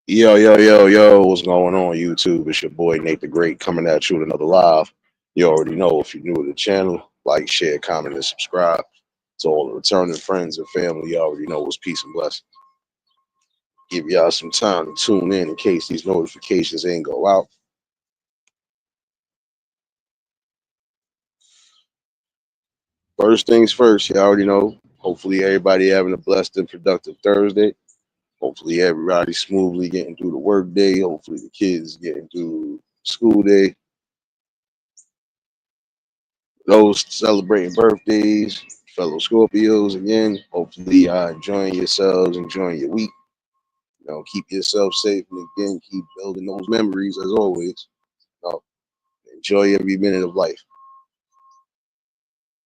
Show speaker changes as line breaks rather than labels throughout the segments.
Yo, yo, yo, yo, what's going on, YouTube? It's your boy Nate the Great coming at you with another live. You already know if you're new to the channel, like, share, comment, and subscribe. To all the returning friends and family, you already know it's peace and blessings. Give y'all some time to tune in case these notifications ain't go out. First things first, you already know. Hopefully everybody having a blessed and productive Thursday. Hopefully everybody smoothly getting through the work day. Hopefully the kids getting through school day. Those celebrating birthdays, fellow Scorpios again. Hopefully, enjoying yourselves, enjoying your week. Keep yourself safe, and again, keep building those memories as always. You know, enjoy every minute of life.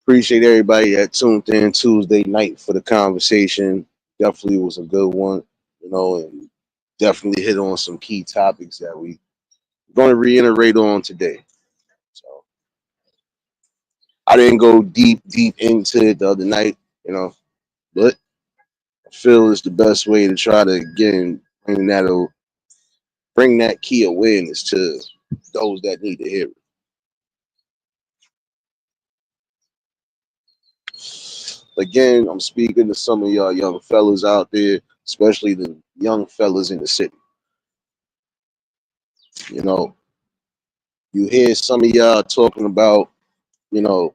Appreciate everybody that tuned in Tuesday night for the conversation. Definitely was a good one, and definitely hit on some key topics that we're going to reiterate on today. So I didn't go deep into it the other night, but I feel it's the best way to try to again bring that key awareness to those that need to hear it. Again, I'm speaking to some of y'all young fellas out there, especially the young fellas in the city. You know, you hear some of y'all talking about, you know,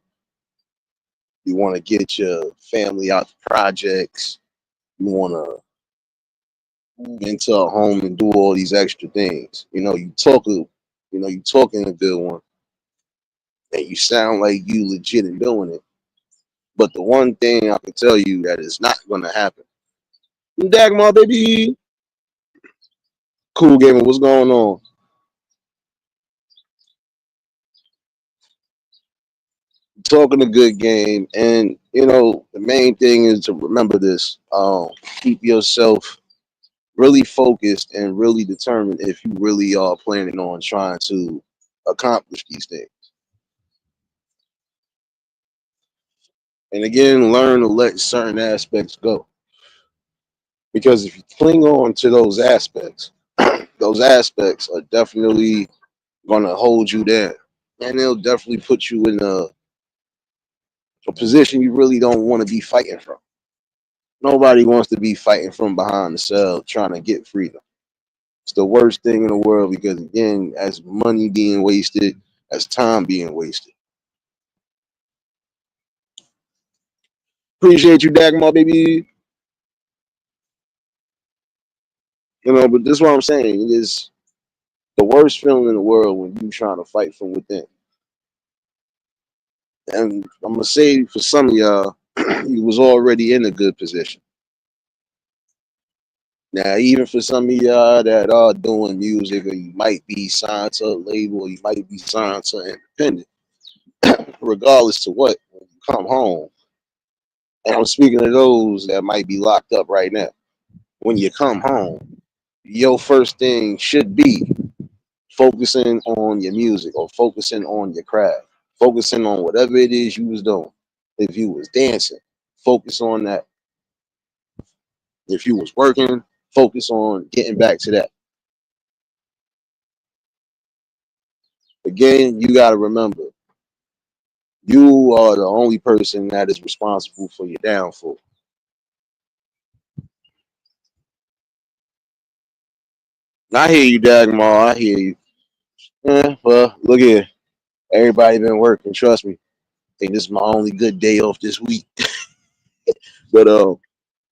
you want to get your family out the projects, you want to move into a home and do all these extra things. You talking a good one, and you sound like you legit in doing it. But the one thing I can tell you that is not going to happen. Dagmar, baby. Cool gamer, what's going on? Talking a good game, and the main thing is to remember this. Keep yourself really focused and really determined if you really are planning on trying to accomplish these things. And again, learn to let certain aspects go. Because if you cling on to those aspects are definitely gonna hold you down. And they'll definitely put you in a position you really don't want to be fighting from. Nobody wants to be fighting from behind the cell trying to get freedom. It's the worst thing in the world because again, as money being wasted, as time being wasted. Appreciate you, Dagmar, baby. But this is what I'm saying. It is the worst feeling in the world when you trying to fight from within. And I'm gonna say for some of y'all, you was already in a good position. Now, even for some of y'all that are doing music, or you might be signed to a label, or you might be signed to an independent, regardless to what, when you come home, and I'm speaking to those that might be locked up right now. When you come home, your first thing should be focusing on your music or focusing on your craft, focusing on whatever it is you was doing. If you was dancing, focus on that. If you was working, focus on getting back to that. Again, you got to remember, you are the only person that is responsible for your downfall. And I hear you, Dagmar. I hear you. Well, look here. Everybody been working. Trust me. I think this is my only good day off this week. But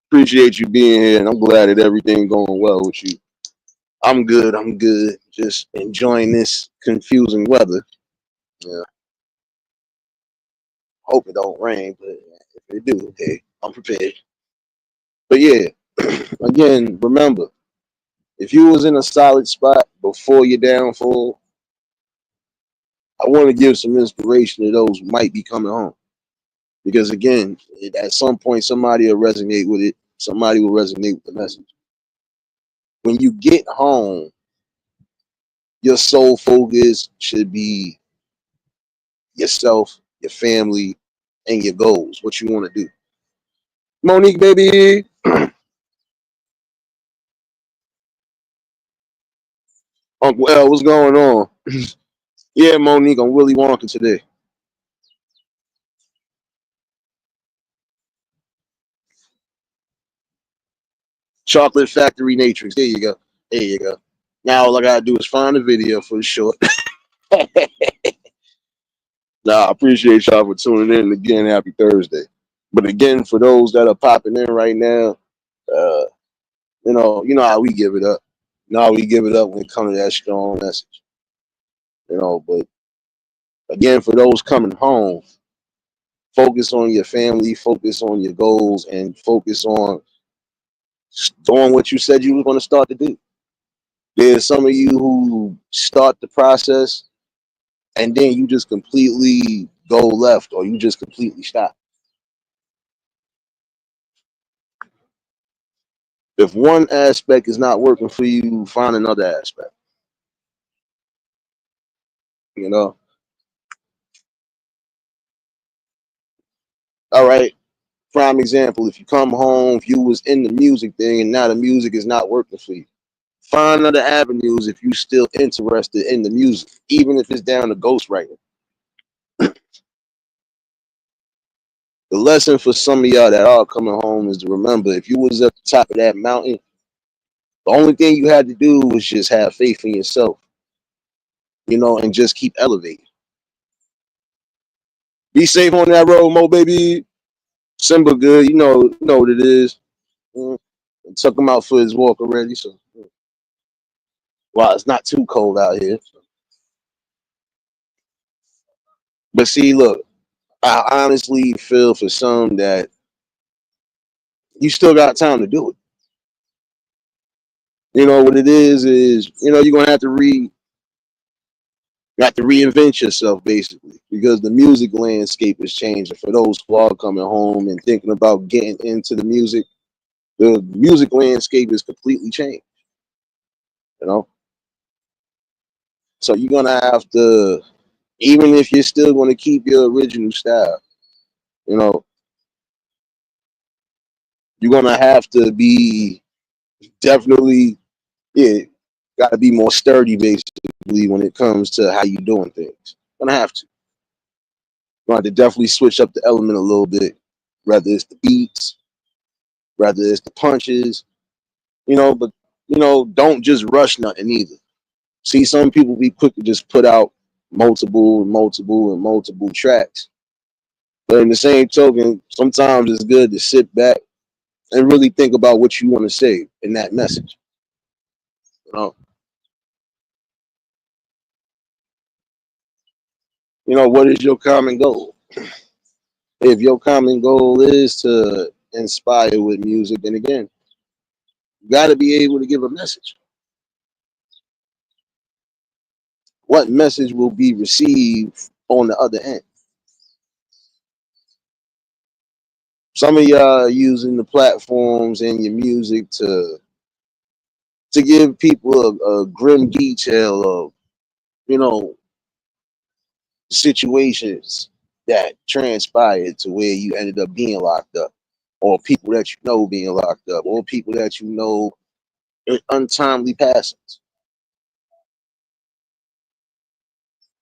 appreciate you being here, and I'm glad that everything going well with you. I'm good. I'm good. Just enjoying this confusing weather. Yeah. Hope it don't rain, but if it do, okay, I'm prepared. But yeah, again, remember, if you was in a solid spot before your downfall, I want to give some inspiration to those who might be coming home. Because again, at some point, somebody will resonate with it. Somebody will resonate with the message. When you get home, your sole focus should be yourself, your family, and your goals, what you want to do. Monique, baby. Uncle L, what's going on? Yeah, Monique, I'm Willy Wonka today. Chocolate Factory Matrix. There you go. There you go. Now all I gotta do is find a video for the short. Nah, I appreciate y'all for tuning in again. Happy Thursday. But again, for those that are popping in right now, uh, you know how we give it up. You know how we give it up when it comes to that strong message. But again, for those coming home, focus on your family, focus on your goals, and focus on doing what you said you were going to start to do. There's some of you who start the process and then you just completely go left or you just completely stop. If one aspect is not working for you, find another aspect. You know, all right. Prime example: if you come home, if you was in the music thing, and now the music is not working for you, find other avenues if you still interested in the music, even if it's down to ghostwriting. The lesson for some of y'all that are coming home is to remember: if you was at the top of that mountain, the only thing you had to do was just have faith in yourself, and just keep elevating. Be safe on that road, Mo baby. Simba good, you know what it is. Mm. Took him out for his walk already, so it's not too cold out here. But see, look, I honestly feel for some that you still got time to do it. You know what it is you're gonna have to reinvent yourself basically because the music landscape is changing. For those who are coming home and thinking about getting into the music landscape is completely changed. You know, so you're gonna have to, even if you're still gonna keep your original style, you know, you're gonna have to be definitely, yeah, got to be more sturdy basically when it comes to how you doing things. Gonna have to. Gonna have to definitely switch up the element a little bit, whether it's the beats, whether it's the punches, but don't just rush nothing either. See, some people be quick to just put out multiple and multiple and multiple tracks. But in the same token, sometimes it's good to sit back and really think about what you want to say in that message. You know, what is your common goal? If your common goal is to inspire with music, and again, you got to be able to give a message. What message will be received on the other end? Some of y'all are using the platforms and your music to give people a grim detail of you know situations that transpired to where you ended up being locked up, or people that you know being locked up, or people that you know in untimely passings.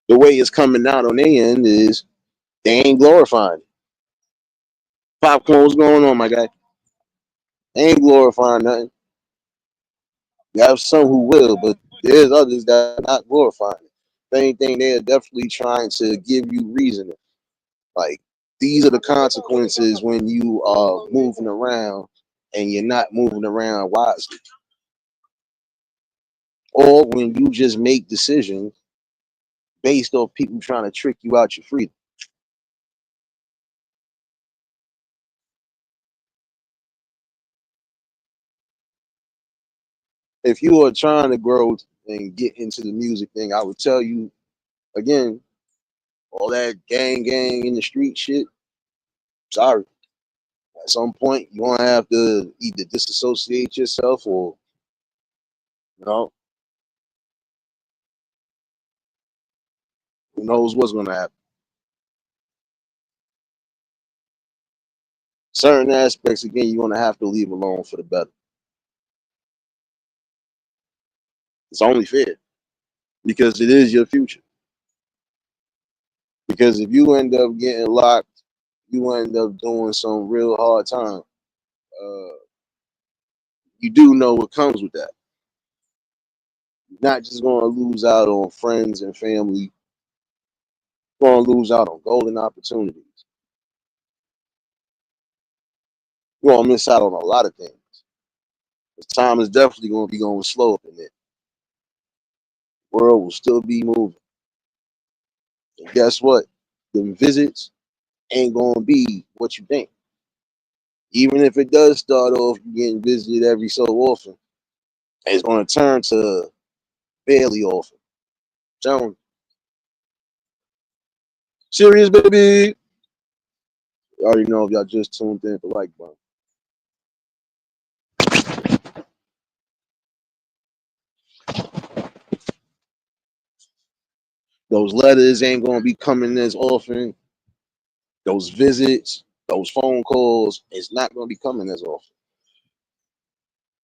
The way it's coming out on their end is they ain't glorifying it. Popcorn, what's going on, my guy? They ain't glorifying nothing. You have some who will, but there's others that are not glorifying it. Same thing, they're definitely trying to give you reasoning. Like, these are the consequences when you are moving around and you're not moving around wisely. Or when you just make decisions based off people trying to trick you out your freedom. If you are trying to grow and get into the music thing, I would tell you again, all that gang in the street shit, sorry. At some point you're gonna have to either disassociate yourself or you know, who knows what's gonna happen. Certain aspects again you're gonna have to leave alone for the better. It's only fair. because it is your future. Because if you end up getting locked, you end up doing some real hard time. Uh, you do know what comes with that. You're not just going to lose out on friends and family. You're going to lose out on golden opportunities. You're going to miss out on a lot of things. This time is definitely going to be going slow up in there. The world will still be moving. And guess what? The visits ain't going to be what you think. Even if it does start off getting visited every so often, it's going to turn to barely often. Telling serious, baby. You already know if y'all just tuned in, the like button. Those letters ain't going to be coming as often. Those visits, those phone calls, it's not going to be coming as often.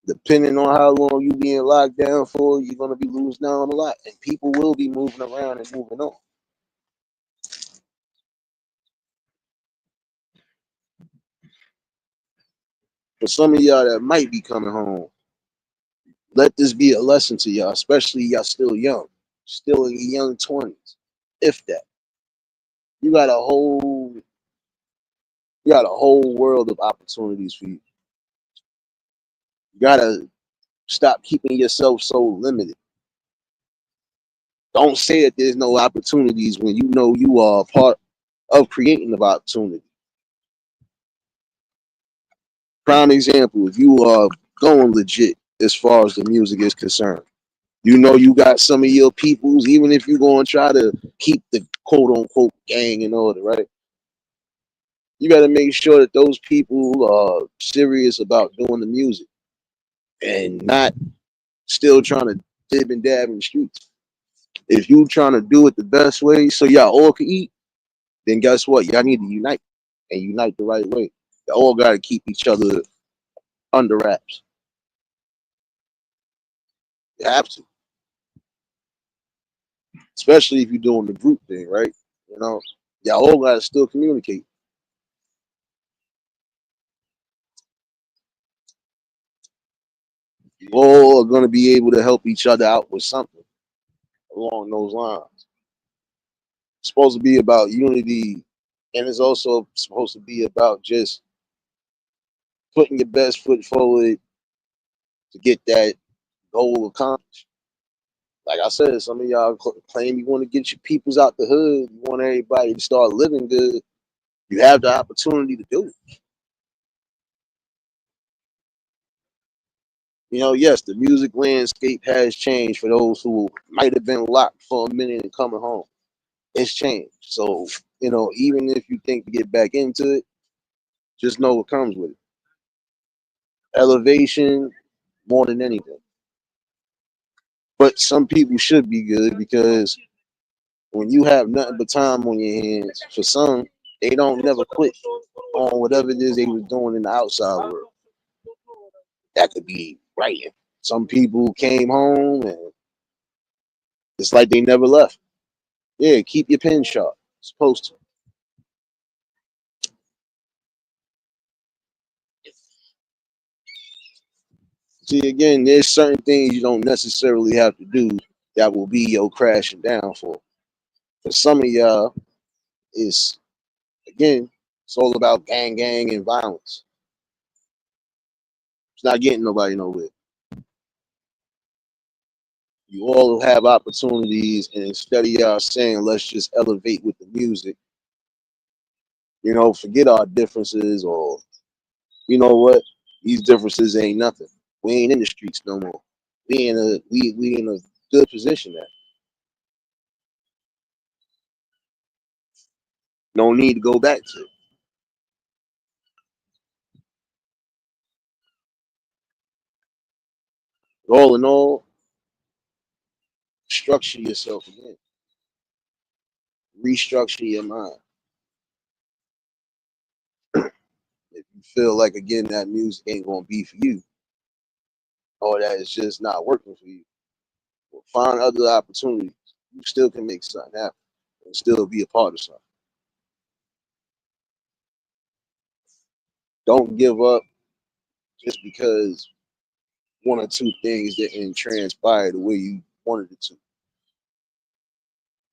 Depending on how long you being locked down for, you're going to be losing out on a lot. And people will be moving around and moving on. For some of y'all that might be coming home, let this be a lesson to y'all, especially y'all still young, still in your young 20s. If that. You got a whole you got a whole world of opportunities for you. You gotta stop keeping yourself so limited. Don't say that there's no opportunities when you know you are a part of creating the opportunity. Prime example, if you are going legit as far as the music is concerned, you know you got some of your peoples, even if you're going to try to keep the quote unquote gang in order, right? You got to make sure that those people are serious about doing the music and not still trying to dib and dab in the streets. If you trying to do it the best way so y'all all can eat, then guess what? Y'all need to unite and unite the right way. Y'all all got to keep each other under wraps. You have to, especially if you're doing the group thing, right? You know, y'all all got to still communicate. You all are going to be able to help each other out with something along those lines. It's supposed to be about unity, and it's also supposed to be about just putting your best foot forward to get that goal accomplished. Like I said, some of y'all claim you want to get your peoples out the hood, you want everybody to start living good. You have the opportunity to do it. You know, yes, the music landscape has changed for those who might have been locked for a minute and coming home. It's changed. So, you know, even if you think to get back into it, just know what comes with it. Elevation more than anything. But some people should be good because when you have nothing but time on your hands, for some, they don't never quit on whatever it is they was doing in the outside world. That could be writing. Some people came home and it's like they never left. Yeah, keep your pen sharp. It's supposed to. See, again, there's certain things you don't necessarily have to do that will be your crashing down for. For some of y'all, it's again, it's all about gang and violence. It's not getting nobody nowhere. You all have opportunities, and instead of y'all saying, let's just elevate with the music, you know, forget our differences, or you know what, these differences ain't nothing. We ain't in the streets no more. We in a good position now. No need to go back to it. All in all, structure yourself again. Restructure your mind. If you feel like again that music ain't gonna be for you, or that it's just not working for you, Find other opportunities. You still can make something happen and still be a part of something. Don't give up just because one or two things didn't transpire the way you wanted it to.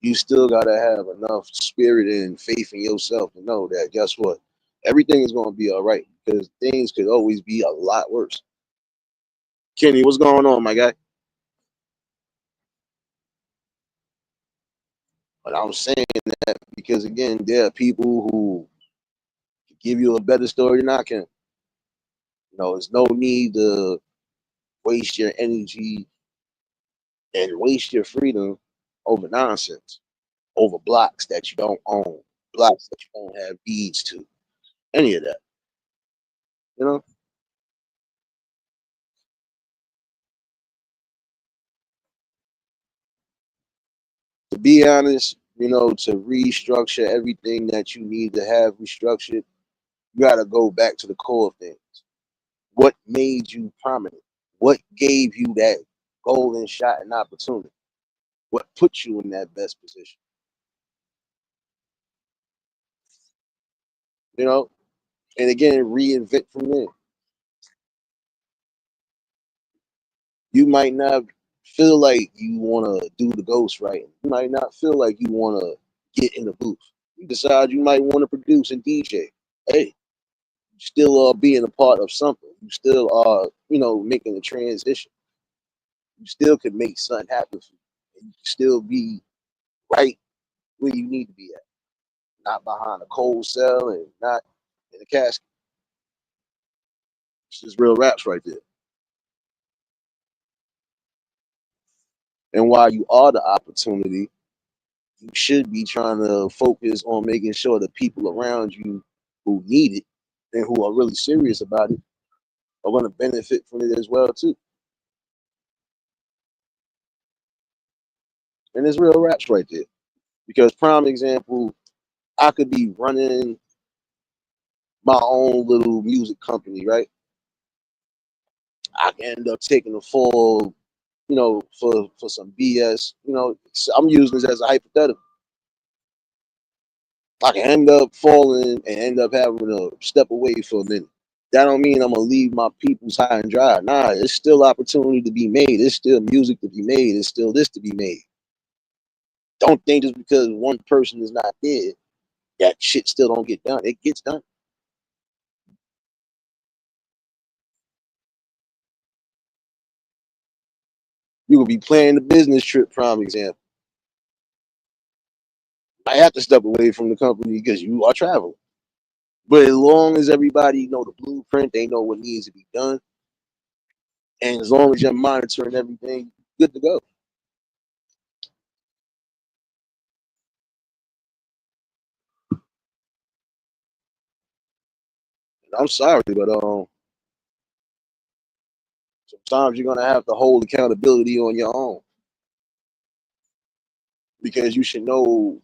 You still gotta have enough spirit and faith in yourself to know that guess what? Everything is gonna be all right because things could always be a lot worse. Kenny, what's going on, my guy? But I'm saying that because again, there are people who can give you a better story than I can. There's no need to waste your energy and waste your freedom over nonsense, over blocks that you don't own, blocks that you don't have deeds to, any of that. You know, to be honest, to restructure everything that you need to have restructured, you got to go back to the core of things. What made you prominent? What gave you that golden shot and opportunity? What put you in that best position? You know, and again, reinvent from there. You might not feel like you want to do the ghost writing. You might not feel like you want to get in the booth. You decide you might want to produce and DJ. Hey, you still are being a part of something. You still are, making a transition. You still can make something happen for you. And you can still be right where you need to be at. Not behind a cold cell and not in a casket. It's just real raps right there. And while you are the opportunity, you should be trying to focus on making sure the people around you who need it and who are really serious about it are going to benefit from it as well too. And it's real raps right there. Because prime example, I could be running my own little music company, right? I can end up taking a fall, for some BS. I'm using this as a hypothetical. I can end up falling and end up having to step away for a minute. That don't mean I'm gonna leave my peoples high and dry. Nah, it's still opportunity to be made. It's still music to be made. It's still this to be made. Don't think just because one person is not there, that shit still don't get done. It gets done. You will be planning the business trip, prime example. I have to step away from the company because you are traveling. But as long as everybody know the blueprint, they know what needs to be done, and as long as you're monitoring everything, good to go. And I'm sorry, but sometimes you're gonna have to hold accountability on your own because you should know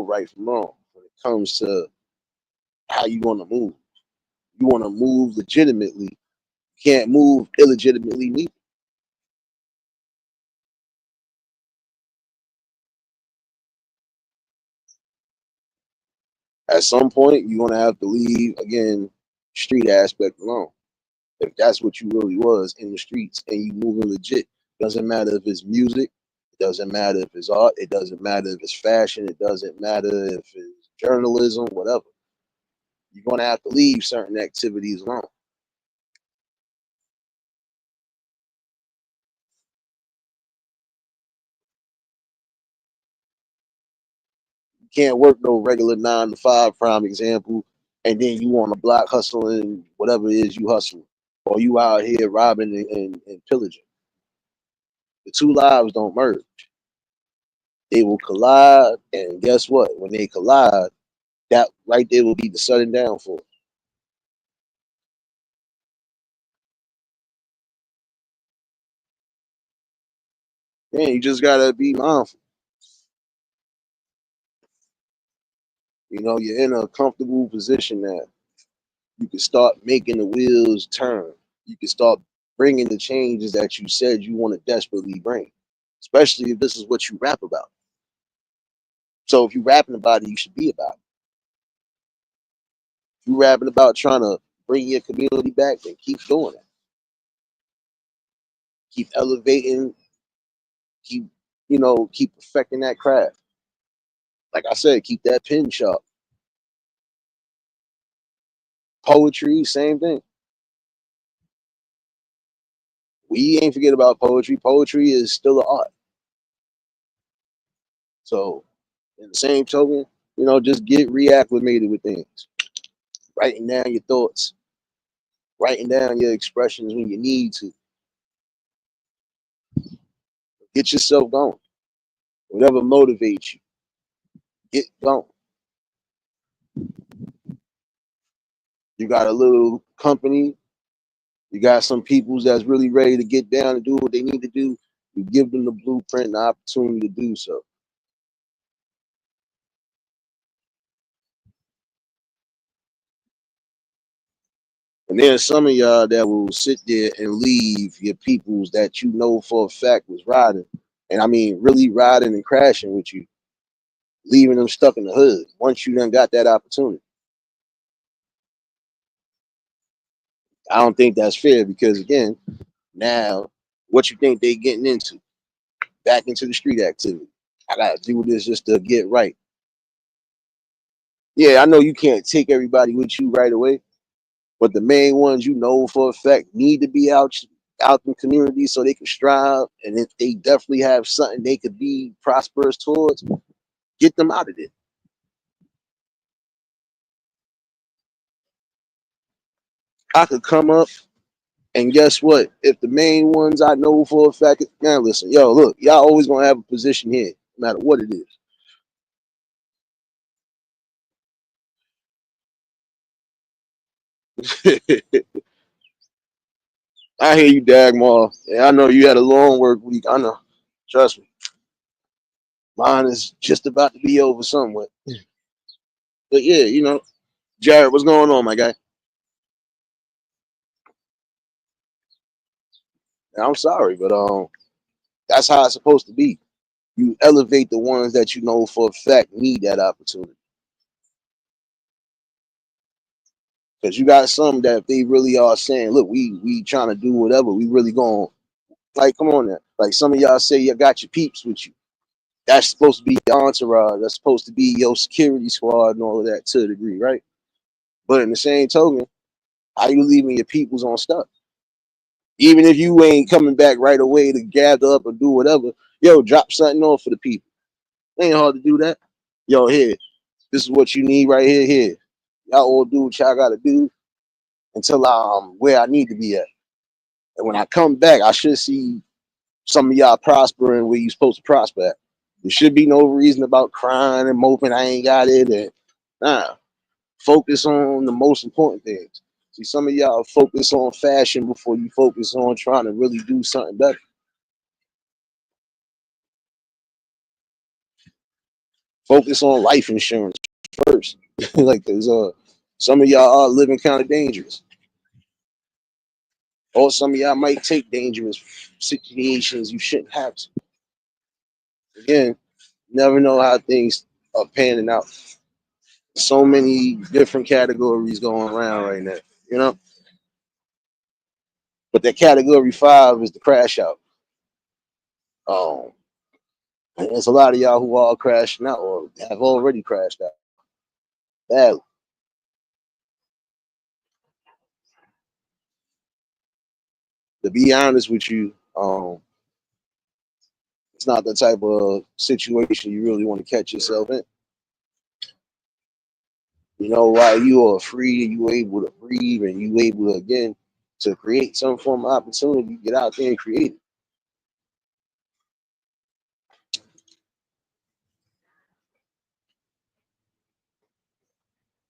right from wrong when it comes to how you want to move. You want to move legitimately. You can't move illegitimately neither. At some point, you're gonna have to leave again street aspect alone. If that's what you really was in the streets and you moving legit, doesn't matter if it's music, it doesn't matter if it's art, it doesn't matter if it's fashion, it doesn't matter if it's journalism, whatever. You're gonna have to leave certain activities alone. You can't work no regular 9 to 5, prime example, and then you on the block hustling whatever it is you hustling, or you out here robbing and pillaging. The two lives don't merge. They will collide, and guess what? When they collide, that right there will be the sudden downfall. Man, you just gotta be mindful. You're in a comfortable position now. You can start making the wheels turn. You can start bringing the changes that you said you want to desperately bring. especially if this is what you rap about. So if you're rapping about it, you should be about it. If you're rapping about trying to bring your community back, then keep doing it. Keep elevating, keep, keep perfecting that craft. Like I said, keep that pen sharp. Poetry, same thing. We ain't forget about poetry. Poetry is still an art. So, in the same token, just get reacclimated with things. Writing down your thoughts, writing down your expressions when you need to. Get yourself going. Whatever motivates you, get going. You got a little company, you got some peoples that's really ready to get down and do what they need to do. You give them the blueprint and the opportunity to do so. And there's some of y'all that will sit there and leave your peoples that you know for a fact was riding. And I mean, really riding and crashing with you, leaving them stuck in the hood once you done got that opportunity. I don't think that's fair because, again, now what you think they getting into? Back into the street activity. I got to do this just to get right. Yeah, I know you can't take everybody with you right away, but the main ones you know for a fact need to be out in the community so they can strive. And if they definitely have something they could be prosperous towards, get them out of there. I could come up and guess what? If the main ones I know for a fact, now listen, yo, look, y'all always gonna have a position here, no matter what it is. I hear you, Dagmar. And I know you had a long work week. I know. Trust me. Mine is just about to be over somewhat. But yeah, Jared, what's going on, my guy? And I'm sorry, but that's how it's supposed to be. You elevate the ones that you know for a fact need that opportunity. Because you got some that if they really are saying, look, we trying to do whatever, we really going like come on now. Like some of y'all say you got your peeps with you. That's supposed to be your entourage. That's supposed to be your security squad and all of that to a degree, right? But in the same token, how you leaving your peoples on stuff? Even if you ain't coming back right away to gather up or do whatever, yo, drop something off for the people. It ain't hard to do that. Yo, here, this is what you need right here. Here, y'all all do what y'all gotta do until I'm where I need to be at. And when I come back, I should see some of y'all prospering where you supposed to prosper at. There should be no reason about crying and moping. I ain't got it. And nah, focus on the most important things. See, some of y'all focus on fashion before you focus on trying to really do something better. Focus on life insurance first. Like, cause some of y'all are living kind of dangerous, or some of y'all might take dangerous situations you shouldn't have to. Again, never know how things are panning out. So many different categories going around right now, you know. But that category 5 is the crash out. Um, and there's a lot of y'all who are crashing out or have already crashed out badly. To be honest with you, it's not the type of situation you really want to catch yourself in. While you are free and you able to breathe and you able to again to create some form of opportunity, get out there and create it.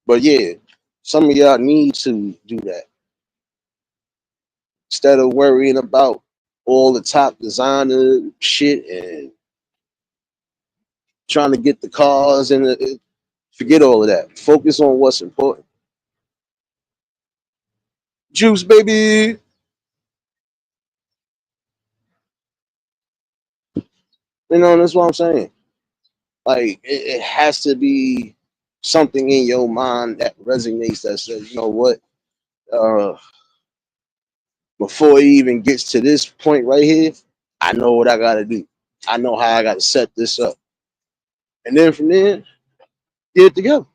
But yeah, some of y'all need to do that instead of worrying about all the top designer shit and trying to get the cars and forget all of that. Focus on what's important. Juice, baby. You know, that's what I'm saying. Like it has to be something in your mind that resonates that says, you know what, uh, before it even gets to this point right here, I know what I gotta do. I know how I gotta set this up. And then from there, get it together.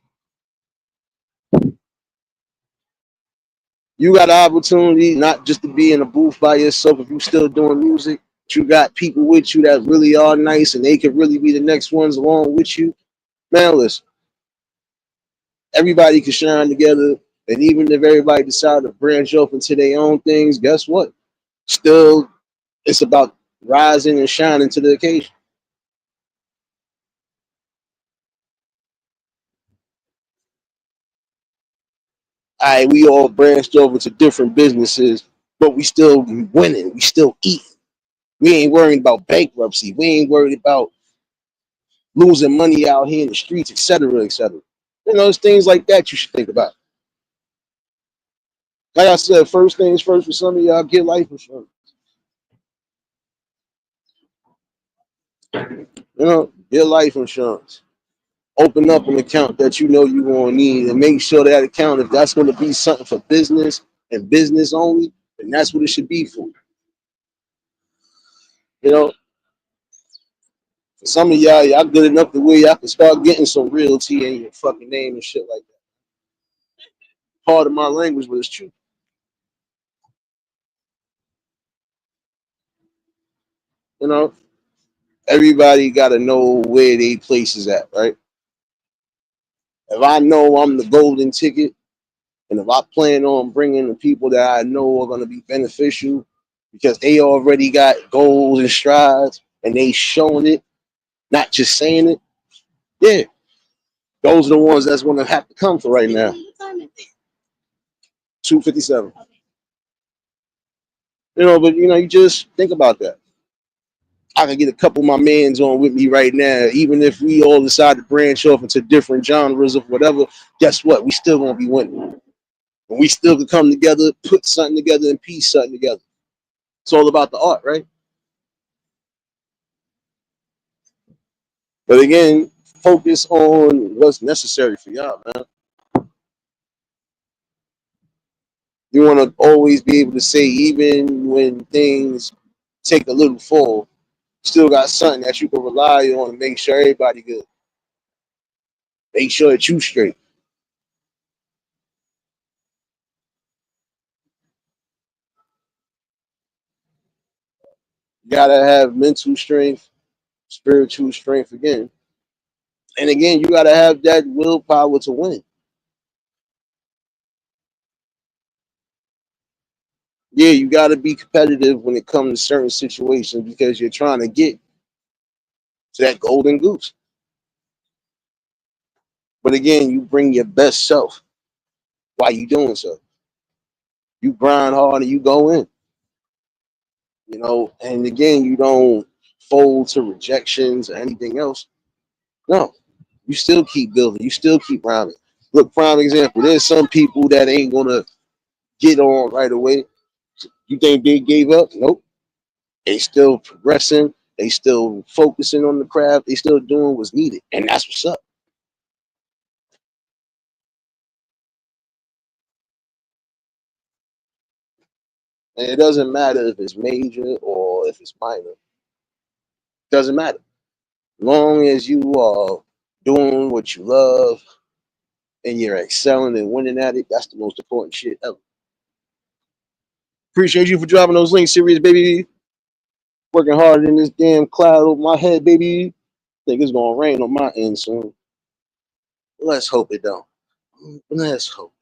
You got an opportunity not just to be in a booth by yourself if you still doing music. But you got people with you that really are nice and they could really be the next ones along with you. Man, listen, everybody can shine together. And even if everybody decide to branch off into their own things, guess what? Still, it's about rising and shining to the occasion. All right, we all branched over to different businesses, but we still winning. We still eating. We ain't worrying about bankruptcy. We ain't worried about losing money out here in the streets, etc., etc. You know, it's things like that you should think about. Like I said, first things first for some of y'all, get life insurance. You know, get life insurance. Open up an account that you know you're gonna need, and make sure that account, if that's gonna be something for business and business only, then that's what it should be for. You know, for some of y'all good enough to where y'all can start getting some realty in your fucking name and shit like that. Part of my language, but it's true. You know, everybody got to know where they place is at, right? If I know I'm the golden ticket, and if I plan on bringing the people that I know are going to be beneficial because they already got goals and strides and they showing it, not just saying it, yeah, those are the ones that's going to have to come for right now. 257. You know, but you know, you just think about that. I can get a couple of my mans on with me right now, even if we all decide to branch off into different genres of whatever. Guess what? We still gonna be winning. And we still can come together, put something together, and piece something together. It's all about the art, right? But again, focus on what's necessary for y'all, man. You want to always be able to say, even when things take a little fall, still got something that you can rely on to make sure everybody good. Make sure that you straight. You gotta have mental strength, spiritual strength again. And again, you gotta have that willpower to win. Yeah, you gotta be competitive when it comes to certain situations because you're trying to get to that golden goose. But again, you bring your best self while you doing so. You grind hard and you go in, you know, and again, you don't fold to rejections or anything else. No, you still keep building, you still keep rhyming. Look, prime example, there's some people that ain't gonna get on right away. You think they gave up? Nope. They still progressing, they still focusing on the craft, they still doing what's needed. And that's what's up. And it doesn't matter if it's major or if it's minor. It doesn't matter. Long as you are doing what you love and you're excelling and winning at it, that's the most important shit ever. Appreciate you for dropping those links, serious baby. Working harder than this damn cloud over my head, baby. Think it's gonna rain on my end soon. Let's hope it don't. Let's hope.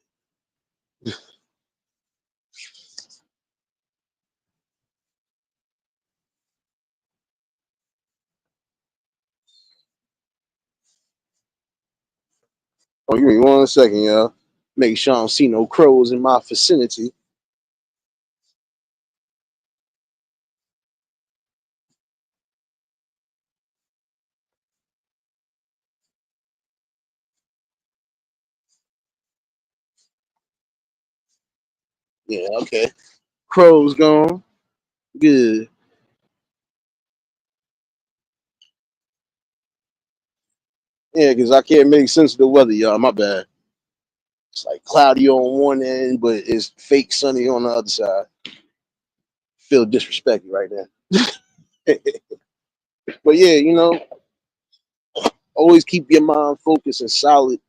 Oh, you mean 1 second, y'all. Make sure I don't see no crows in my vicinity. Yeah, okay. Crows gone. Good. Yeah, because I can't make sense of the weather, y'all. My bad. It's like cloudy on one end, but it's fake sunny on the other side. Feel disrespected right now. But yeah, always keep your mind focused and solid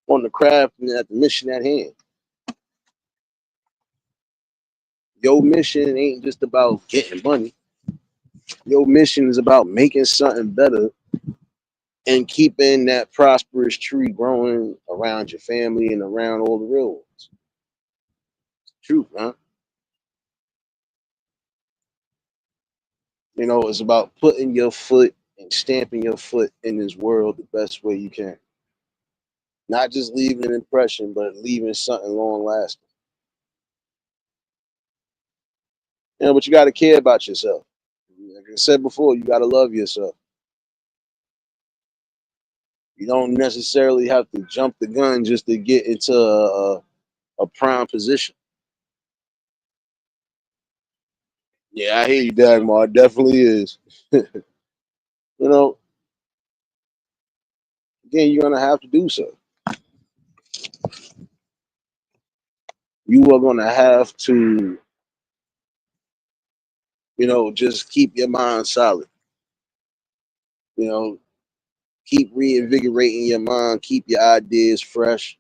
on the craft and at the mission at hand. Your mission ain't just about getting money. Your mission is about making something better and keeping that prosperous tree growing around your family and around all the real ones. Truth, huh? It's about putting your foot and stamping your foot in this world the best way you can. Not just leaving an impression, but leaving something long lasting. But you got to care about yourself. Like I said before, you got to love yourself. You don't necessarily have to jump the gun just to get into a prime position. Yeah, I hear you, Dagmar. It definitely is. You know, Again, you're gonna have to do so. You are gonna have to, just keep your mind solid. You know, keep reinvigorating your mind, keep your ideas fresh.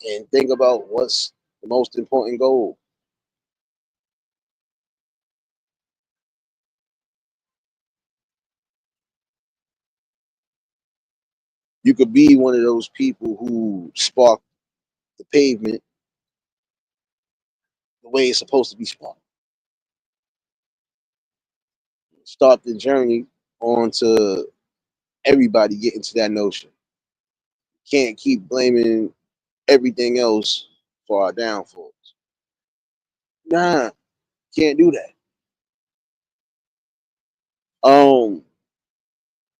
And think about what's the most important goal. You could be one of those people who spark the pavement the way it's supposed to be sparked. Start the journey on to everybody getting to that notion. Can't keep blaming everything else for our downfalls. Nah, can't do that. Um,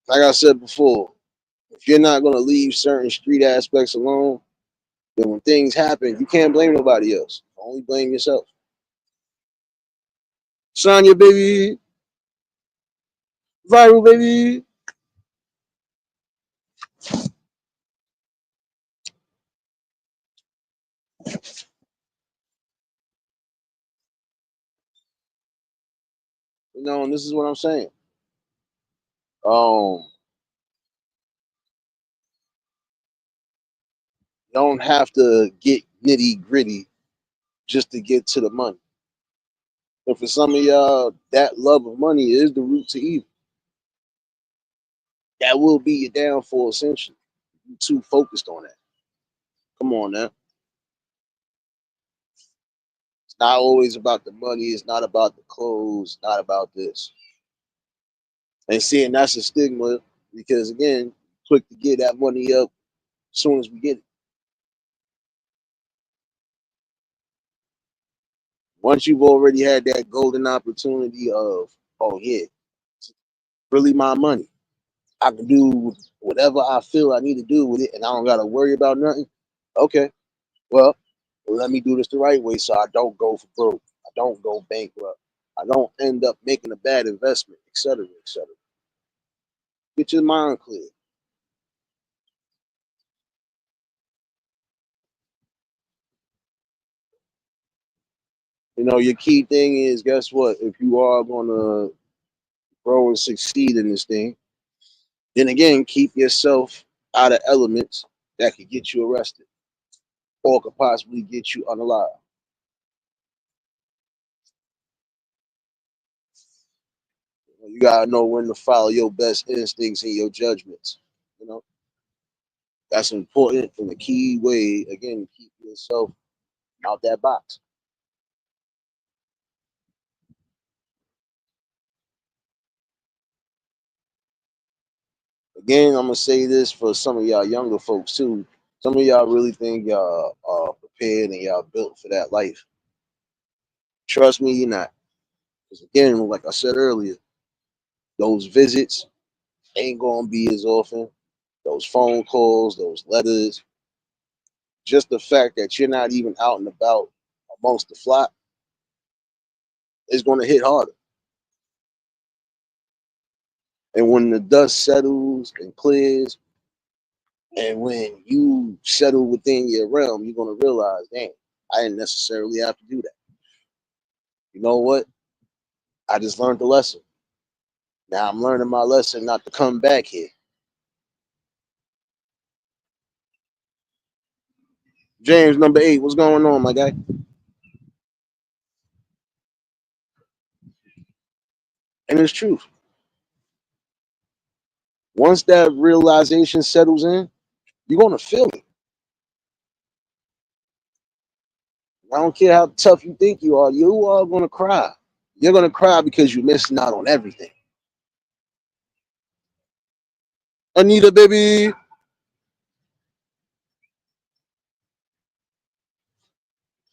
like I said before, if you're not gonna leave certain street aspects alone, then when things happen, you can't blame nobody else. Only blame yourself. Sonya, baby, viral, baby. And this is what I'm saying. Um, don't have to get nitty gritty just to get to the money. And for some of y'all, that love of money is the root to evil. That will be your downfall, essentially. You too focused on that. Come on now. It's not always about the money. It's not about the clothes. Not about this. And seeing that's a stigma because again, quick to get that money up as soon as we get it. Once you've already had that golden opportunity of, oh yeah, it's really my money. I can do whatever I feel I need to do with it, and I don't gotta worry about nothing. Okay, well, let me do this the right way so I don't go for broke. I don't go bankrupt. I don't end up making a bad investment, etc., etc. Get your mind clear. Your key thing is guess what? If you are gonna grow and succeed in this thing, then again, keep yourself out of elements that could get you arrested or could possibly get you unalive. You gotta know when to follow your best instincts and your judgments. You know that's important in a key way. Again, keep yourself out that box. Again, I'm gonna say this for some of y'all younger folks too. Some of y'all really think y'all are prepared and y'all built for that life. Trust me, you're not. Because again, like I said earlier, those visits ain't gonna be as often. Those phone calls, those letters, just the fact that you're not even out and about amongst the flock is gonna hit harder. And when the dust settles and clears, and when you settle within your realm, you're gonna realize, damn, I didn't necessarily have to do that. You know what? I just learned the lesson. Now I'm learning my lesson not to come back here. James, number 8, what's going on, my guy? And it's truth. Once that realization settles in, you're gonna feel it. I don't care how tough you think you are gonna cry. You're gonna cry because you're missing out on everything. Anita, baby.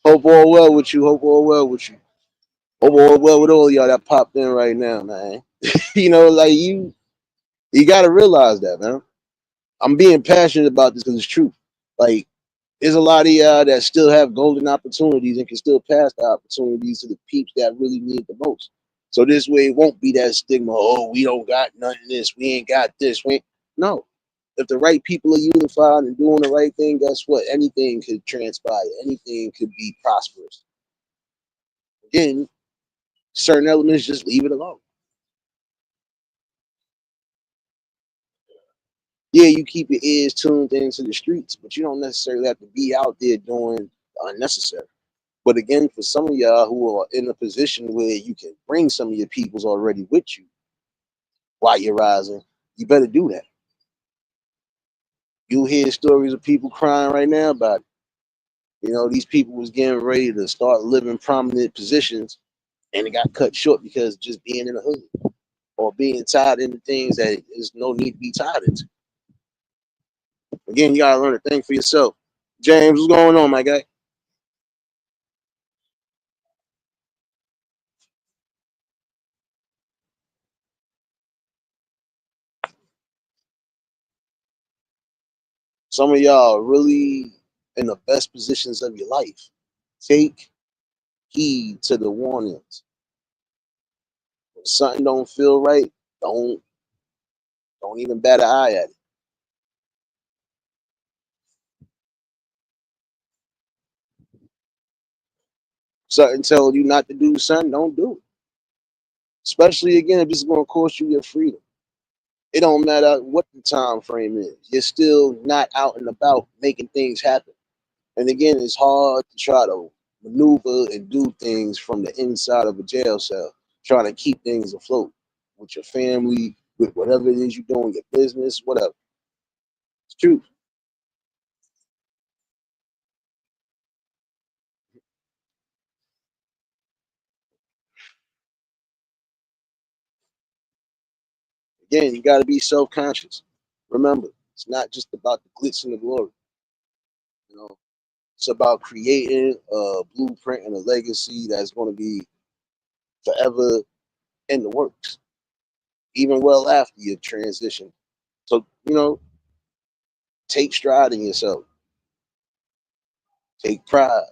Hope all well with you. Hope all well with you. Hope all well with all y'all that popped in right now, man. Like you gotta realize that, man. I'm being passionate about this because it's true. Like, there's a lot of y'all that still have golden opportunities and can still pass the opportunities to the peeps that really need the most. So this way it won't be that stigma, oh, we don't got none of this, we ain't got this. No. If the right people are unified and doing the right thing, guess what? Anything could transpire, anything could be prosperous. Again, certain elements just leave it alone. Yeah, you keep your ears tuned into the streets, but you don't necessarily have to be out there doing unnecessary. But again, for some of y'all who are in a position where you can bring some of your peoples already with you while you're rising, you better do that. You hear stories of people crying right now about it. These people was getting ready to start living prominent positions and it got cut short because just being in the hood or being tied into things that there's no need to be tied into. Again, you gotta learn to think for yourself. James, what's going on, my guy? Some of y'all are really in the best positions of your life. Take heed to the warnings. When something don't feel right, don't don't even bat an eye at it. Something tells you not to do something, don't do it. Especially again if it's going to cost you your freedom. It don't matter what the time frame is. You're still not out and about making things happen. And again, it's hard to try to maneuver and do things from the inside of a jail cell, trying to keep things afloat with your family, with whatever it is you're doing, your business, whatever. It's true. Again, you got to be self-conscious. Remember, it's not just about the glitz and the glory. You know, it's about creating a blueprint and a legacy that's going to be forever in the works, even well after your transition. So, take stride in yourself, take pride,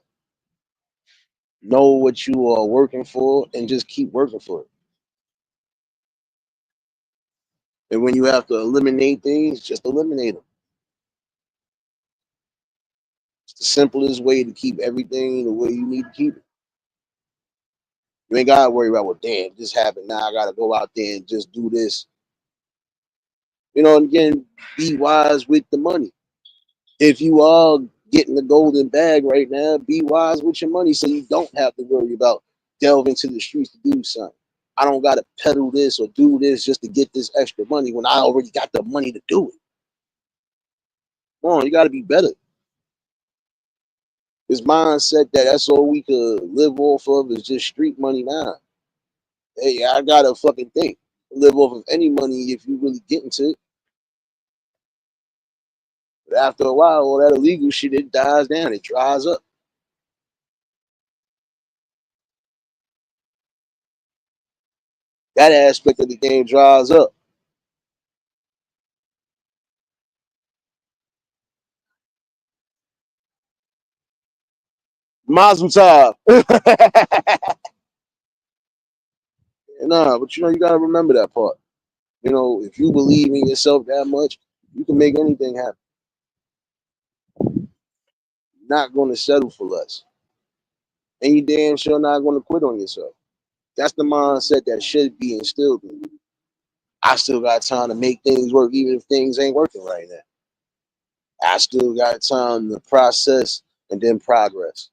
know what you are working for, and just keep working for it. And when you have to eliminate things, just eliminate them. It's the simplest way to keep everything the way you need to keep it. You ain't gotta worry about, well, damn, this happened. Now I gotta go out there and just do this. And again, be wise with the money. If you are getting the golden bag right now, be wise with your money so you don't have to worry about delving to the streets to do something. I don't gotta peddle this or do this just to get this extra money when I already got the money to do it. Come on, you gotta be better. This mindset that that's all we could live off of is just street money now. Hey, I gotta fucking think. Live off of any money if you really get into it. But after a while, all that illegal shit, it dies down, it dries up. That aspect of the game dries up. Mazel tov. Nah, but you gotta remember that part. You know, if you believe in yourself that much, you can make anything happen. You're not going to settle for less. And you damn sure not going to quit on yourself. That's the mindset that should be instilled in you. I still got time to make things work, even if things ain't working right now. I still got time to process and then progress.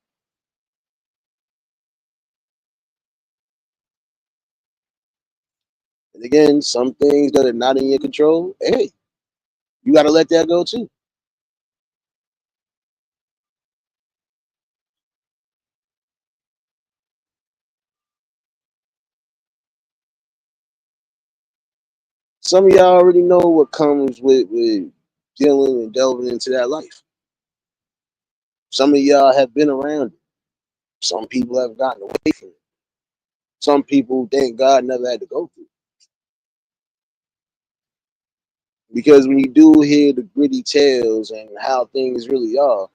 And again, some things that are not in your control, hey, you got to let that go too. Some of y'all already know what comes with dealing and delving into that life. Some of y'all have been around it. Some people have gotten away from it. Some people, thank God, never had to go through it. Because when you do hear the gritty tales and how things really are,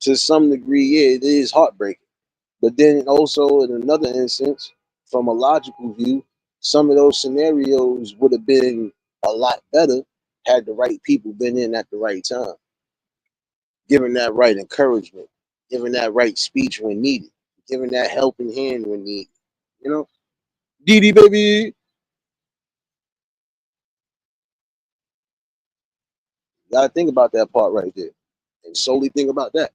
to some degree, yeah, it is heartbreaking. But then also, in another instance, from a logical view, some of those scenarios would have been a lot better had the right people been in at the right time, giving that right encouragement, giving that right speech when needed, giving that helping hand when needed. You know, DD baby, you gotta think about that part right there, and solely think about that.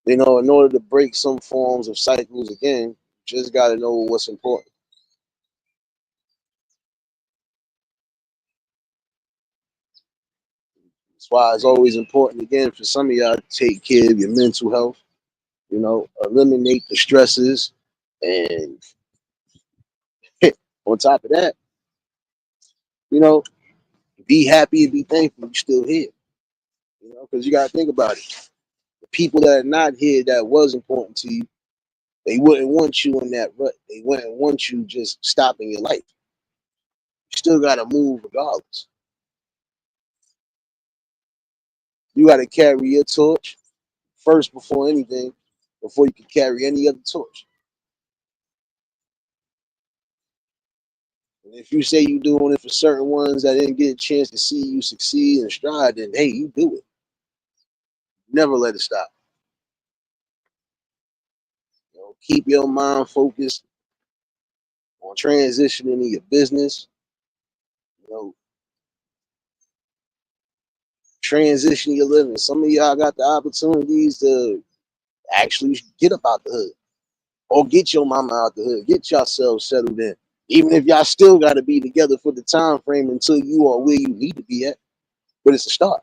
You know, in order to break some forms of cycles again, just gotta know what's important. That's why it's always important again for some of y'all to take care of your mental health. You know, eliminate the stresses, and on top of that, you know, be happy and be thankful you're still here. You know, because you gotta think about it. The people that are not here that was important to you, they wouldn't want you in that rut. They wouldn't want you just stopping your life. You still gotta move regardless. You gotta carry your torch first before anything, before you can carry any other torch. And if you say you're doing it for certain ones that didn't get a chance to see you succeed and strive, then hey, you do it. Never let it stop. You know, keep your mind focused on transitioning in your business. You know, transition your living. Some of y'all got the opportunities to actually get up out the hood or get your mama out the hood. Get yourself settled in. Even if y'all still got to be together for the time frame until you are where you need to be at, but it's a start.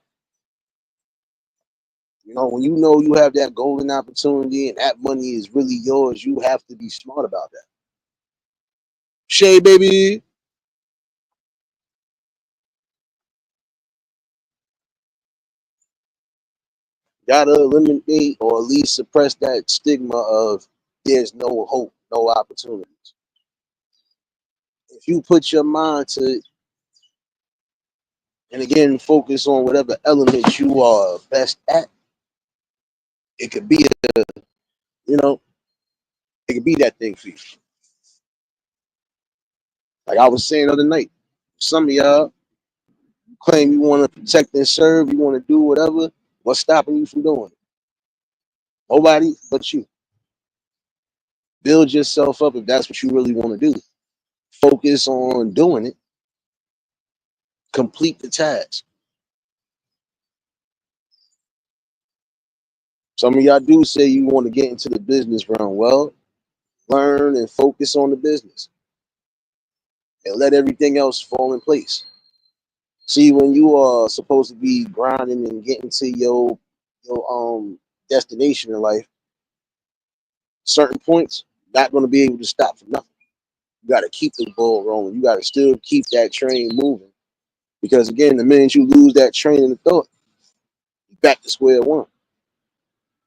You know you have that golden opportunity and that money is really yours, you have to be smart about that. Shay, baby, gotta eliminate or at least suppress that stigma of there's no hope, no opportunities. If you put your mind to it, and again, focus on whatever element you are best at, it could be, you know, it could be that thing for you. Like I was saying the other night, some of y'all claim you want to protect and serve, you want to do whatever. What's stopping you from doing it? Nobody but you. Build yourself up if that's what you really want to do. Focus on doing it. Complete the task. Some of y'all do say you want to get into the business realm. Well, learn and focus on the business and let everything else fall in place. See, when you are supposed to be grinding and getting to your destination in life, certain points not going to be able to stop for nothing. You got to keep the ball rolling. You got to still keep that train moving because again, the minute you lose that train of thought, you're back to square one,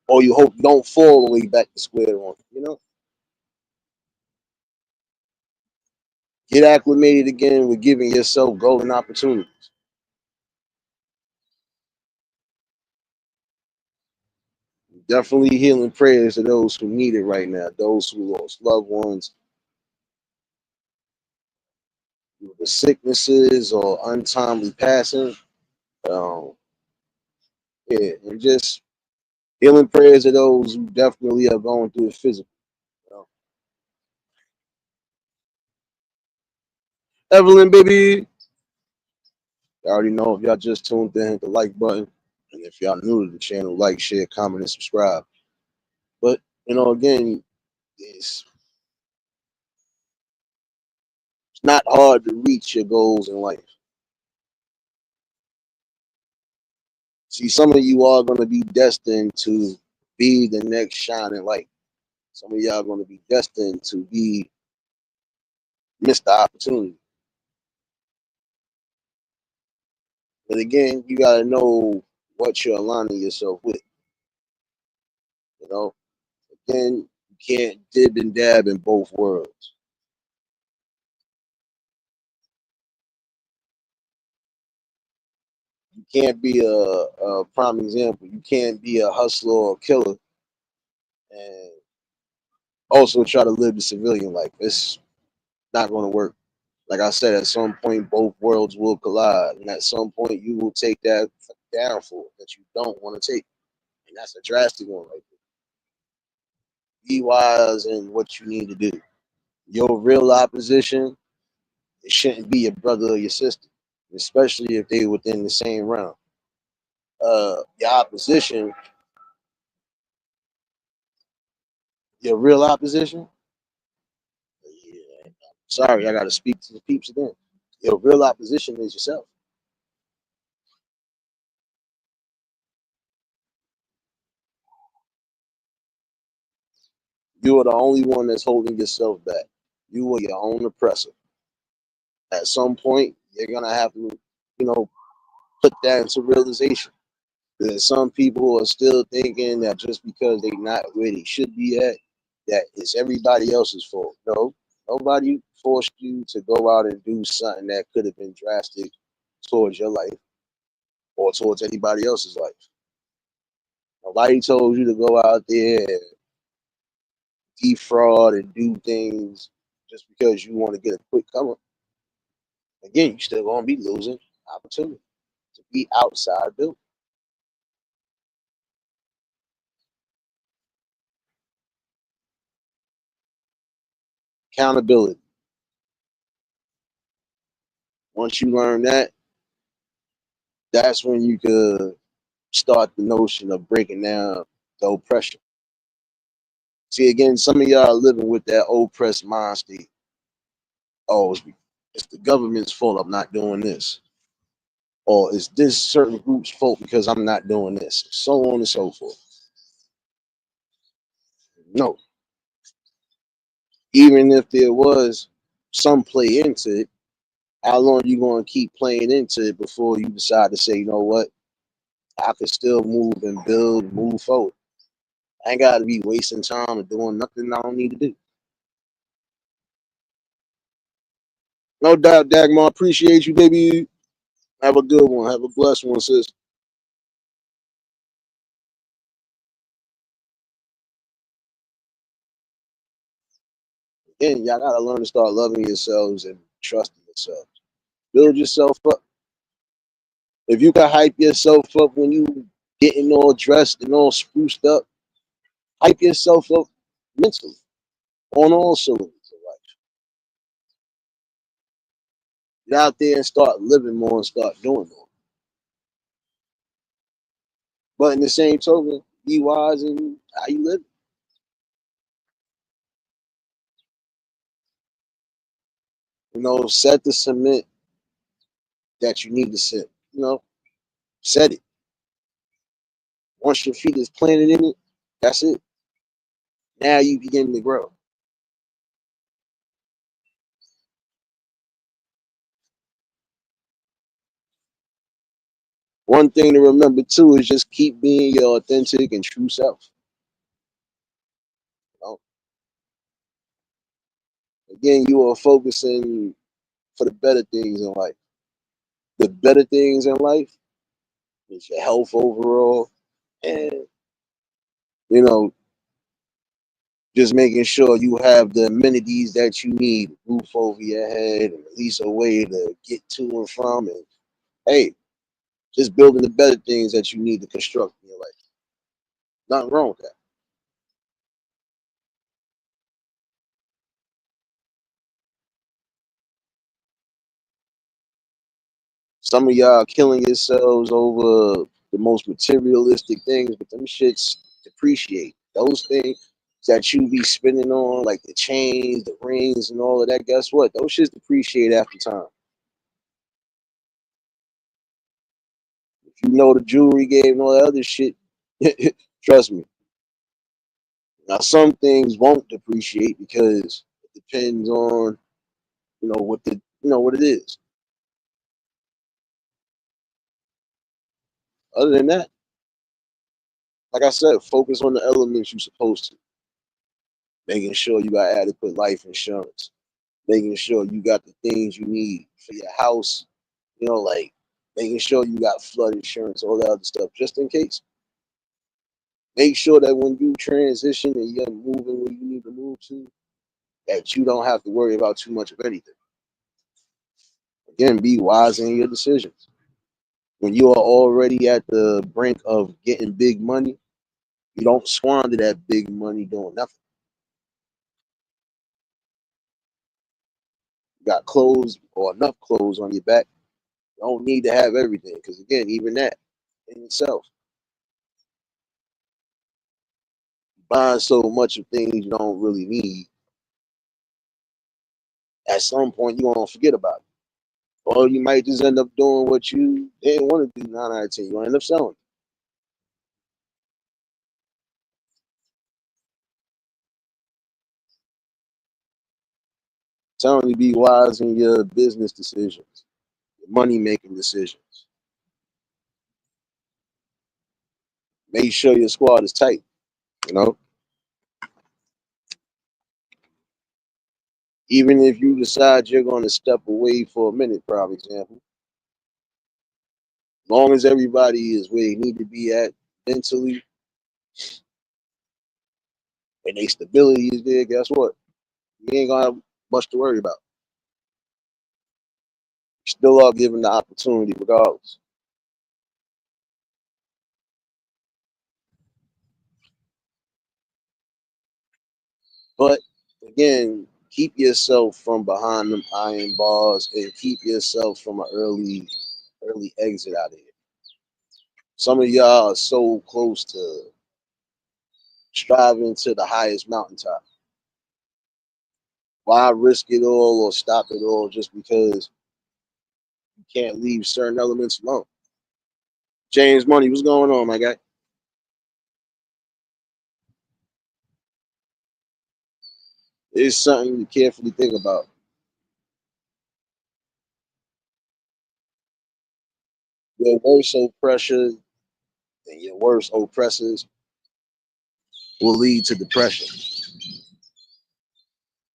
or you hope you don't fall the way back to square one. You know, get acclimated again with giving yourself golden opportunities. Definitely healing prayers to those who need it right now, those who lost loved ones, the sicknesses or untimely passing. Um, yeah, and just healing prayers to those who definitely are going through it physically. You know? Evelyn, baby, I already know if y'all just tuned in, hit the like button. And if y'all new to the channel, like, share, comment, and subscribe. But, again, it's not hard to reach your goals in life. See, some of you are going to be destined to be the next shining light. Some of y'all are going to be destined to be missed the opportunity. But again, you got to know what you're aligning yourself with. You know, again, you can't dib and dab in both worlds. You can't be a prime example. You can't be a hustler or a killer and also try to live the civilian life. It's not going to work. Like I said, at some point, both worlds will collide, and at some point, you will take that downfall that you don't want to take, and that's a drastic one right there. Be wise in what you need to do. Your real opposition, it shouldn't be your brother or your sister, especially if they within the same realm. Your opposition, your real opposition. Yeah, sorry, I got to speak to the peeps again. Your real opposition is yourself. You are the only one that's holding yourself back. You are your own oppressor. At some point, you're gonna have to, you know, put that into realization. Because some people are still thinking that just because they're not where they should be at, that it's everybody else's fault. No, nobody forced you to go out and do something that could have been drastic towards your life or towards anybody else's life. Nobody told you to go out there and defraud and do things just because you want to get a quick come up. Again, you still gonna be losing opportunity to be outside built. Accountability. Once you learn that, that's when you could start the notion of breaking down the oppression. See, again, some of y'all are living with that oppressed mind state. Oh, it's the government's fault I'm not doing this. Or it's this certain group's fault because I'm not doing this. So on and so forth. No. Even if there was some play into it, how long you going to keep playing into it before you decide to say, you know what, I could still move and build, move forward. I ain't got to be wasting time and doing nothing I don't need to do. No doubt, Dagmar. Appreciate you, baby. Have a good one. Have a blessed one, sis. Again, y'all got to learn to start loving yourselves and trusting yourselves. Build yourself up. If you can hype yourself up when you getting all dressed and all spruced up, hype yourself up mentally on all cylinders of life. Get out there and start living more and start doing more. But in the same token, be wise in how you live. Set the cement that you need to set. Set it. Once your feet is planted in it, that's it. Now you begin to grow. One thing to remember too is just keep being your authentic and true self. You know? Again, you are focusing for the better things in life. The better things in life is your health overall, and you know Just making sure you have the amenities that you need, roof over your head, and at least a way to get to and from. And hey, just building the better things that you need to construct in your life. Nothing wrong with that. Some of y'all killing yourselves over the most materialistic things, but them shits depreciate. Those things that you be spending on, like the chains, the rings, and all of that, guess what? Those shits depreciate after time. If you know the jewelry game and all that other shit, trust me. Now some things won't depreciate because it depends on what the what it is. Other than that, like I said, focus on the elements you're supposed to. Making sure you got adequate life insurance, making sure you got the things you need for your house, like making sure you got flood insurance, all that other stuff, just in case. Make sure that when you transition and you're moving where you need to move to, that you don't have to worry about too much of anything. Again, be wise in your decisions. When you are already at the brink of getting big money, you don't squander that big money doing nothing. You got clothes or enough clothes on your back. You don't need to have everything because, again, even that in itself, buying so much of things you don't really need, at some point you won't forget about it. Or you might just end up doing what you didn't want to do 9 out of 10. You'll end up selling. Telling you be wise in your business decisions, your money making decisions. Make sure your squad is tight, you know. Even if you decide you're going to step away for a minute, for example, as long as everybody is where they need to be at mentally and their stability is there, guess what? You ain't gonna have much to worry about. You still are given the opportunity regardless. But again, keep yourself from behind them iron bars and keep yourself from an early exit out of here. Some of y'all are so close to striving to the highest mountaintop. Why risk it all or stop it all just because you can't leave certain elements alone? James Money, what's going on, my guy? It's something to carefully think about. Your worst oppression and your worst oppressors will lead to depression.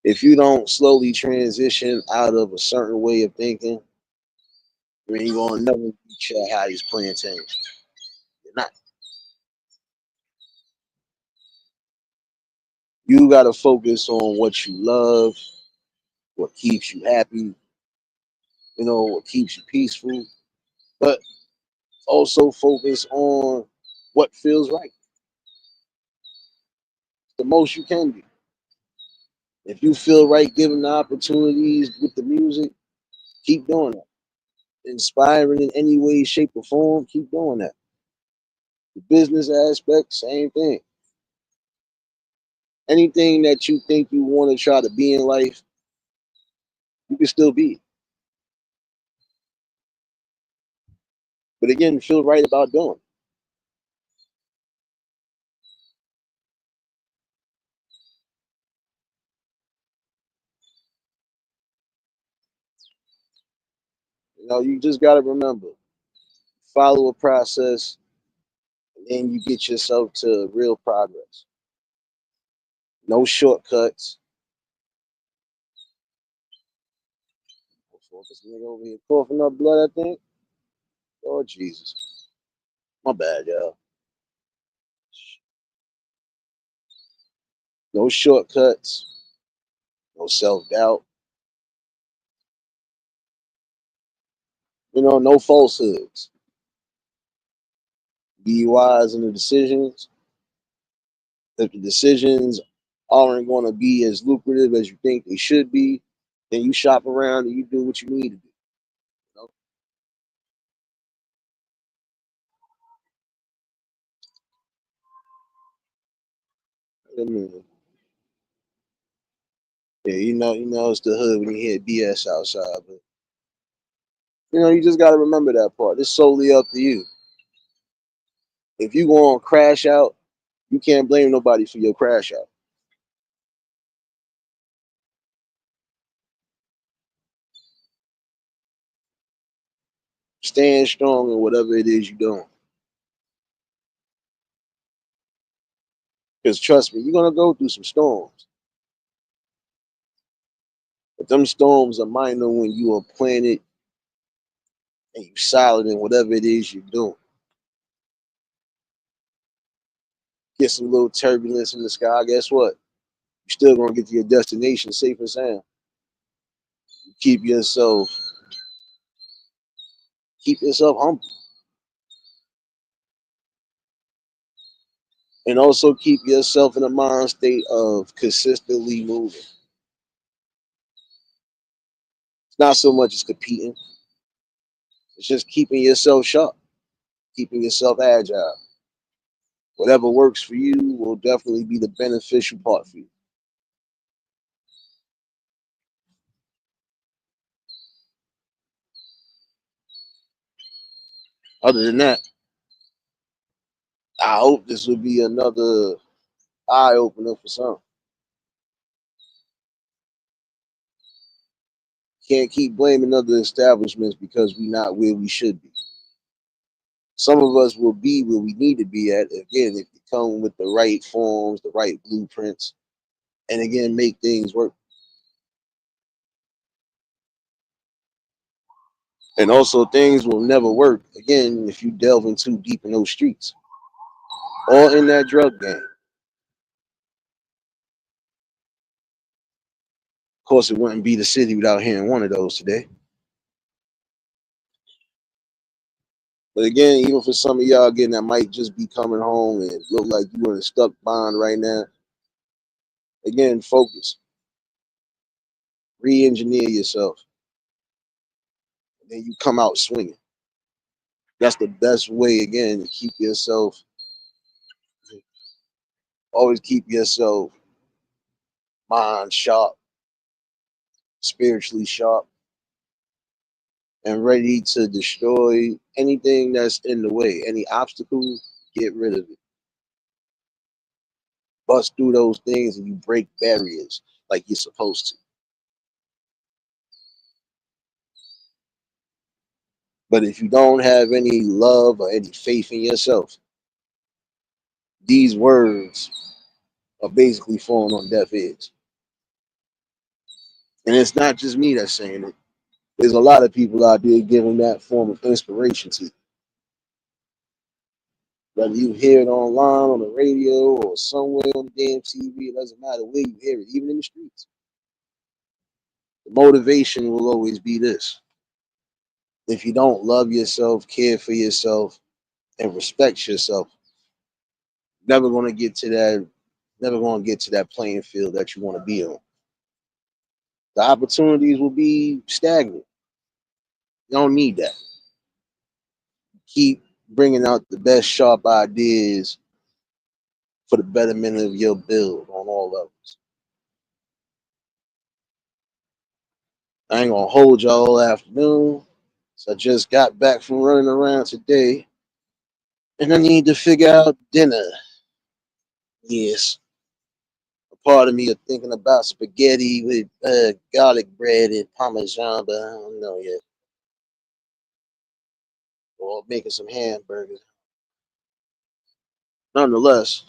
If you don't slowly transition out of a certain way of thinking, I mean, you're gonna never reach your highest plantain. You're not. You gotta focus on what you love, what keeps you happy, what keeps you peaceful, but also focus on what feels right. The most you can be. If you feel right given the opportunities with the music, keep doing that. Inspiring in any way, shape, or form, keep doing that. The business aspect, same thing. Anything that you think you want to try to be in life, you can still be. But again, feel right about doing it. You just got to remember, follow a process, and then you get yourself to real progress. No shortcuts. This nigga over here coughing up blood, I think. Oh, Jesus. My bad, y'all. No shortcuts, no self-doubt, no falsehoods. Be wise in the decisions. If the decisions aren't going to be as lucrative as you think they should be, then you shop around and you do what you need to do. You know? I mean, yeah, it's the hood when you hear BS outside, but you just got to remember that part. It's solely up to you. If you going to crash out, you can't blame nobody for your crash out. Stand strong in whatever it is you're doing. Because trust me, you're gonna go through some storms. But them storms are minor when you are planted and you solid in whatever it is you're doing. Get some little turbulence in the sky, guess what? You're still gonna get to your destination safe and sound. Keep yourself keep yourself humble. And also keep yourself in a mind state of consistently moving. It's not so much as competing, it's just keeping yourself sharp, keeping yourself agile. Whatever works for you will definitely be the beneficial part for you. Other than that, I hope this will be another eye opener for some. Can't keep blaming other establishments because we're not where we should be. Some of us will be where we need to be at, again, if you come with the right forms, the right blueprints, and again, make things work. And also, things will never work, again, if you delve in too deep in those streets or in that drug game. Of course, it wouldn't be the city without hearing one of those today. But again, even for some of y'all again that might just be coming home and look like you in a stuck bond right now, again, focus, re-engineer yourself, and then you come out swinging. That's the best way again to keep yourself. Always keep yourself mind sharp, spiritually sharp, and ready to destroy anything that's in the way. Any obstacle, get rid of it. Bust through those things and you break barriers like you're supposed to. But if you don't have any love or any faith in yourself, these words are basically falling on deaf ears. And it's not just me that's saying it. There's a lot of people out there giving that form of inspiration to you. Whether you hear it online, on the radio, or somewhere on the damn TV, it doesn't matter where you hear it, even in the streets. The motivation will always be this. If you don't love yourself, care for yourself, and respect yourself, never gonna get to that, never gonna get to that playing field that you want to be on. The opportunities will be stagnant. You don't need that. Keep bringing out the best sharp ideas for the betterment of your build on all levels. I ain't gonna hold y'all all afternoon. So I just got back from running around today, and I need to figure out dinner. Yes, a part of me is thinking about spaghetti with garlic bread and parmesan, but I don't know yet. Or making some hamburgers. Nonetheless,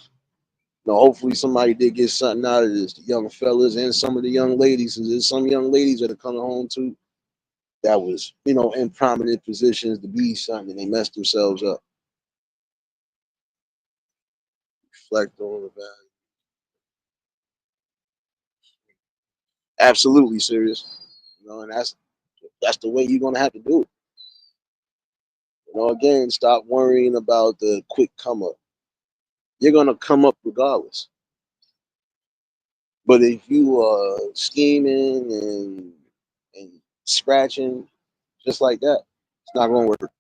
hopefully somebody did get something out of this. The young fellas and some of the young ladies. There's some young ladies that are coming home too that was, in prominent positions to be something, and they messed themselves up. Reflect on the value. Absolutely serious. And that's the way you're gonna have to do it. Again, stop worrying about the quick come up. You're gonna come up regardless. But if you are scheming and scratching just like that, it's not gonna work.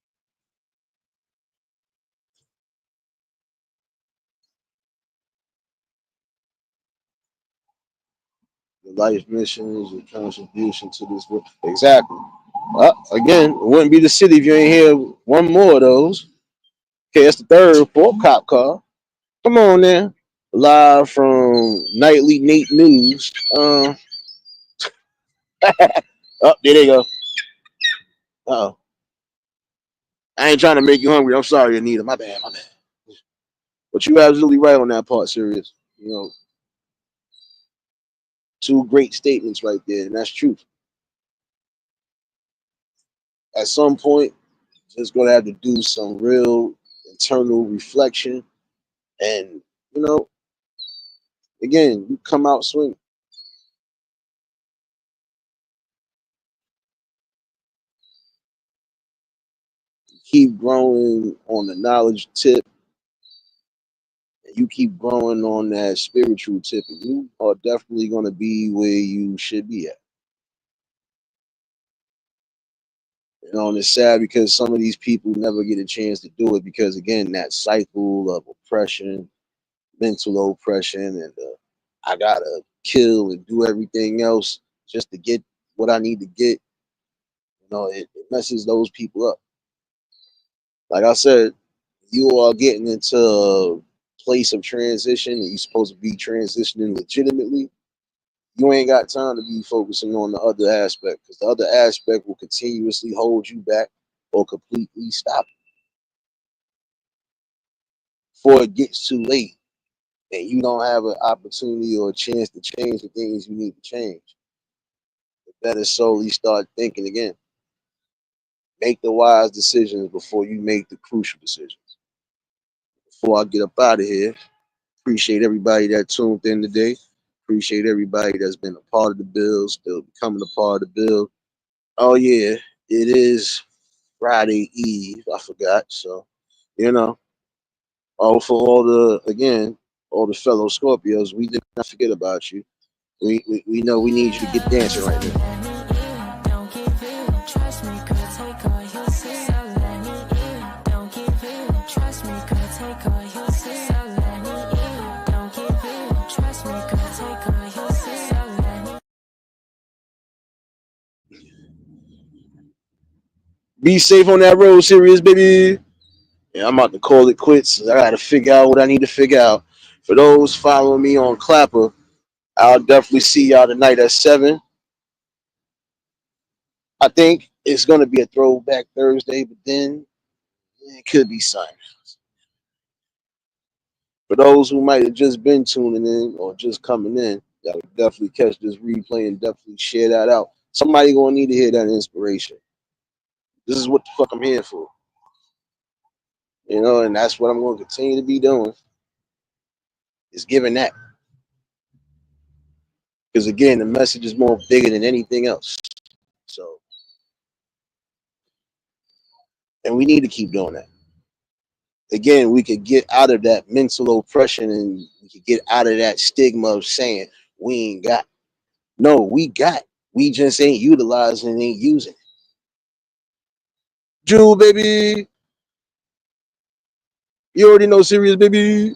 Your life mission is your contribution to this world. Exactly. Again, it wouldn't be the city if you ain't hear one more of those. Okay, that's the third, fourth cop car. Come on now. Live from Nightly Nate News. Oh, there they go. Oh, I ain't trying to make you hungry. I'm sorry, Anita. My bad, my bad. But you absolutely right on that part, serious. Two great statements right there, and that's truth. At some point, just gonna have to do some real internal reflection, and you know, again, you come out swinging. Keep growing on the knowledge tip, and you keep growing on that spiritual tip, and you are definitely gonna be where you should be at. And it's sad because some of these people never get a chance to do it because, again, that cycle of oppression, mental oppression, and I gotta kill and do everything else just to get what I need to get. It messes those people up. Like I said, you are getting into a place of transition and you're supposed to be transitioning legitimately. You ain't got time to be focusing on the other aspect because the other aspect will continuously hold you back or completely stop before it gets too late and you don't have an opportunity or a chance to change the things you need to change. You better slowly start thinking again. Make the wise decisions before you make the crucial decisions. Before I get up out of here, appreciate everybody that tuned in today. Appreciate everybody that's been a part of the build, still becoming a part of the build. Oh yeah, it is Friday Eve. I forgot. So, you know, for all the again, all the fellow Scorpios, we did not forget about you. We know we need you to get dancing right now. Be safe on that road, serious baby. Yeah, I'm about to call it quits. I got to figure out what I need to figure out. For those following me on Clapper, I'll definitely see y'all tonight at 7. I think it's going to be a throwback Thursday, but then it could be Sunday. For those who might have just been tuning in or just coming in, y'all definitely catch this replay and definitely share that out. Somebody going to need to hear that inspiration. This is what the fuck I'm here for. And that's what I'm going to continue to be doing is giving that. Because again, the message is more bigger than anything else. So, and we need to keep doing that. Again, we could get out of that mental oppression and we could get out of that stigma of saying we ain't got. No, we got. We just ain't utilizing and ain't using it. Jewel, baby. You already know serious, baby.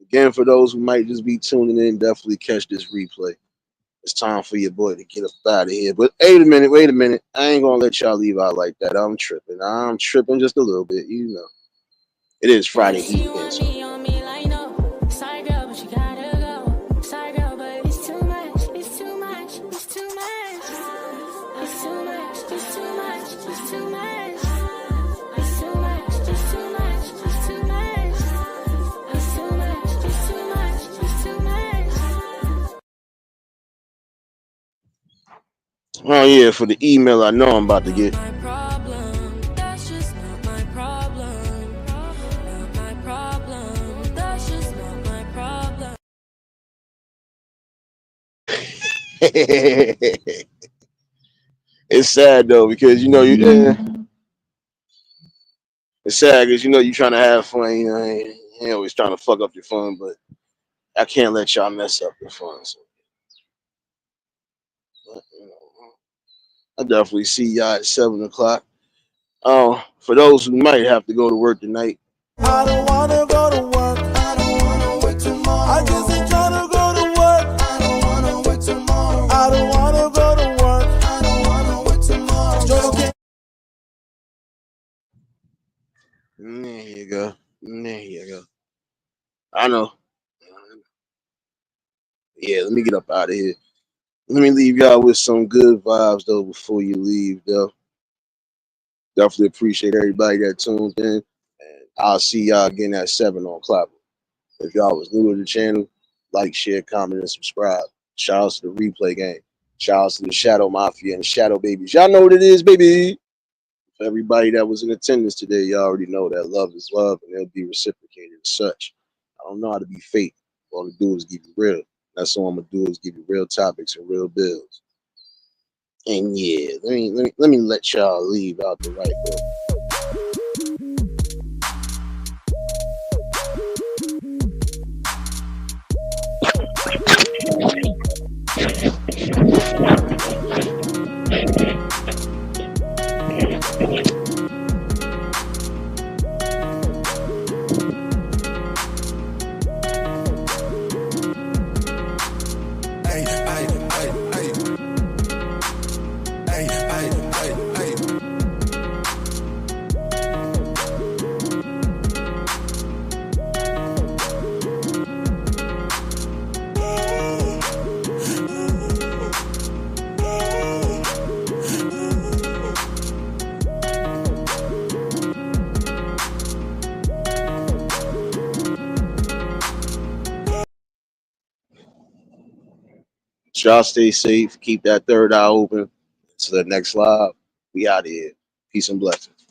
Again, for those who might just be tuning in, definitely catch this replay. It's time for your boy to get up out of here. But wait a minute. I ain't gonna let y'all leave out like that. I'm tripping just a little bit, It is Friday evening. So. Oh yeah, for the email I know I'm about to get. It's sad though because it's sad because you trying to have fun. You always trying to fuck up your fun, but I can't let y'all mess up your fun. So, but, I definitely see y'all at 7 o'clock. For those who might have to go to work tonight.
I don't wanna go to work. I don't wanna work tomorrow. I just ain't tryna go to work. I don't wanna work tomorrow. I don't wanna go to work. I don't wanna work tomorrow. Joking.
There you go. There you go. I know. Yeah, let me get up out of here. Let me leave y'all with some good vibes though before you leave though. Definitely appreciate everybody that tuned in. And I'll see y'all again at 7 o'clock. If y'all was new to the channel, like, share, comment, and subscribe. Shout outs to the replay game. Shout outs to the Shadow Mafia and the Shadow Babies. Y'all know what it is, baby. For everybody that was in attendance today, y'all already know that love is love and it'll be reciprocated as such. I don't know how to be fake. All to do is give you real. That's all I'm gonna do is give you real topics and real bills. And yeah, let me let y'all leave out the right way. Y'all stay safe. Keep that third eye open. Until the next live, we out of here. Peace and blessings.